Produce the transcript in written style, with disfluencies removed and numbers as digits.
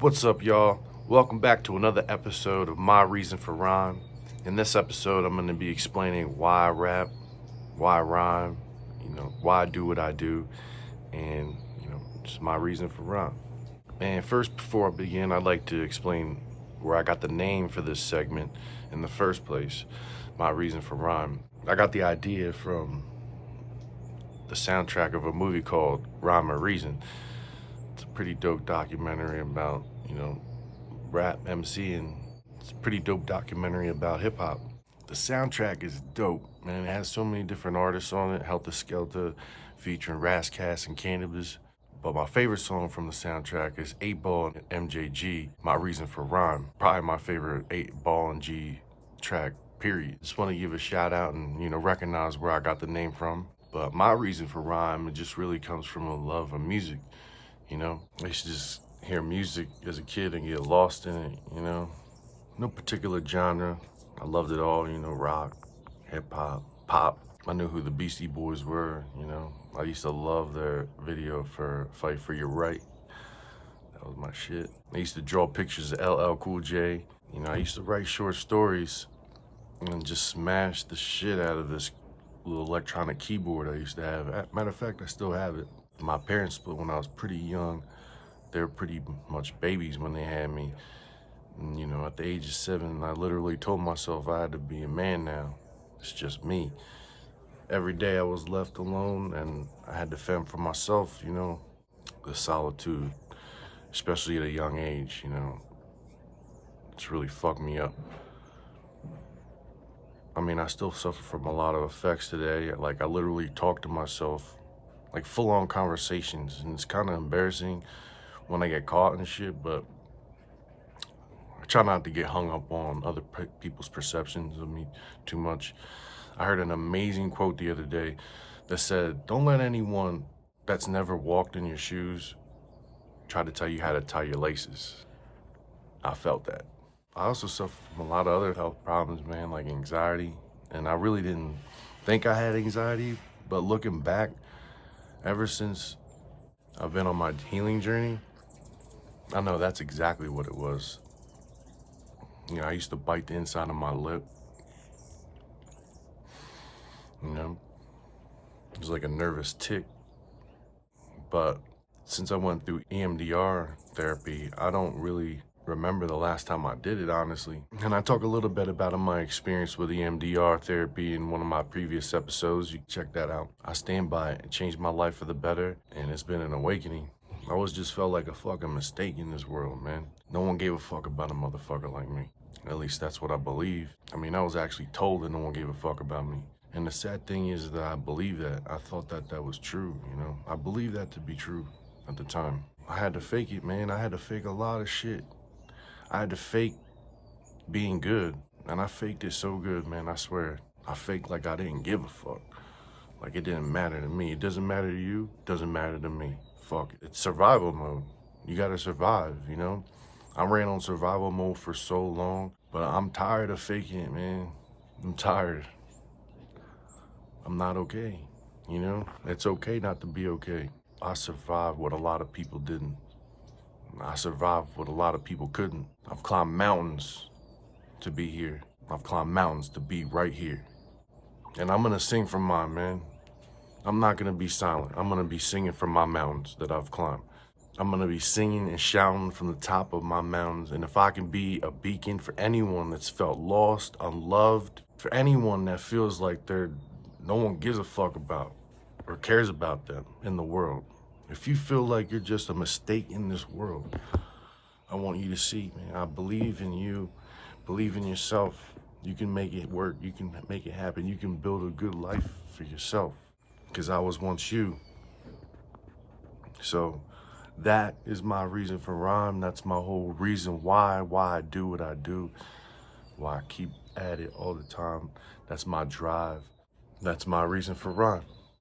What's up, y'all? Welcome back to another episode of My Reason for Rhyme. In this episode, I'm going to be explaining why I rap, why I rhyme, why I do what I do, and, just my reason for rhyme. And first, before I begin, I'd like to explain where I got the name for this segment in the first place, My Reason for Rhyme. I got the idea from the soundtrack of a movie called Rhyme or Reason. It's a pretty dope documentary about, rap, MC, and it's a pretty dope documentary about hip hop. The soundtrack is dope, man. It has so many different artists on it. Heltah Skeltah, featuring Razzcast and Canibus. But my favorite song from the soundtrack is 8Ball and MJG, My Reason for Rhyme. Probably my favorite 8Ball and G track, period. Just want to give a shout out and, recognize where I got the name from. But my reason for rhyme, it just really comes from a love of music. I used to just hear music as a kid and get lost in it, No particular genre. I loved it all, rock, hip hop, pop. I knew who the Beastie Boys were, I used to love their video for Fight for Your Right. That was my shit. I used to draw pictures of LL Cool J. I used to write short stories and just smash the shit out of this little electronic keyboard I used to have. Matter of fact, I still have it. My parents split when I was pretty young. They were pretty much babies when they had me. And, at the age of 7, I literally told myself I had to be a man now. It's just me. Every day I was left alone and I had to fend for myself, the solitude, especially at a young age, It's really fucked me up. I still suffer from a lot of effects today. Like, I literally talk to myself, like full-on conversations, and it's kind of embarrassing when I get caught and shit, but I try not to get hung up on other people's perceptions of me too much. I heard an amazing quote the other day that said, "Don't let anyone that's never walked in your shoes try to tell you how to tie your laces." I felt that. I also suffer from a lot of other health problems, man, like anxiety. And I really didn't think I had anxiety, but looking back, ever since I've been on my healing journey, I know that's exactly what it was. I used to bite the inside of my lip. It was like a nervous tick. But since I went through EMDR therapy, I don't really remember the last time I did it, honestly. And I talk a little bit about my experience with EMDR therapy in one of my previous episodes. You can check that out. I stand by it. It changed my life for the better, and it's been an awakening. I always just felt like a fucking mistake in this world, man. No one gave a fuck about a motherfucker like me. At least that's what I believe. I was actually told that no one gave a fuck about me. And the sad thing is that I believe that. I thought that that was true, I believed that to be true at the time. I had to fake it, man. I had to fake a lot of shit. I had to fake being good. And I faked it so good, man, I swear. I faked like I didn't give a fuck. Like it didn't matter to me. It doesn't matter to you, it doesn't matter to me. Fuck it. It's survival mode. You gotta survive, I ran on survival mode for so long, but I'm tired of faking it, man. I'm tired. I'm not okay, It's okay not to be okay. I survived what a lot of people didn't. I survived what a lot of people couldn't. I've climbed mountains to be here. I've climbed mountains to be right here. And I'm gonna sing from mine, man. I'm not gonna be silent. I'm gonna be singing from my mountains that I've climbed. I'm gonna be singing and shouting from the top of my mountains. And if I can be a beacon for anyone that's felt lost, unloved, for anyone that feels like no one gives a fuck about or cares about them in the world. If you feel like you're just a mistake in this world, I want you to see, man, I believe in you, believe in yourself. You can make it work, you can make it happen, you can build a good life for yourself. Because I was once you. So that is my reason for rhyme. That's my whole reason why I do what I do, why I keep at it all the time. That's my drive. That's my reason for rhyme.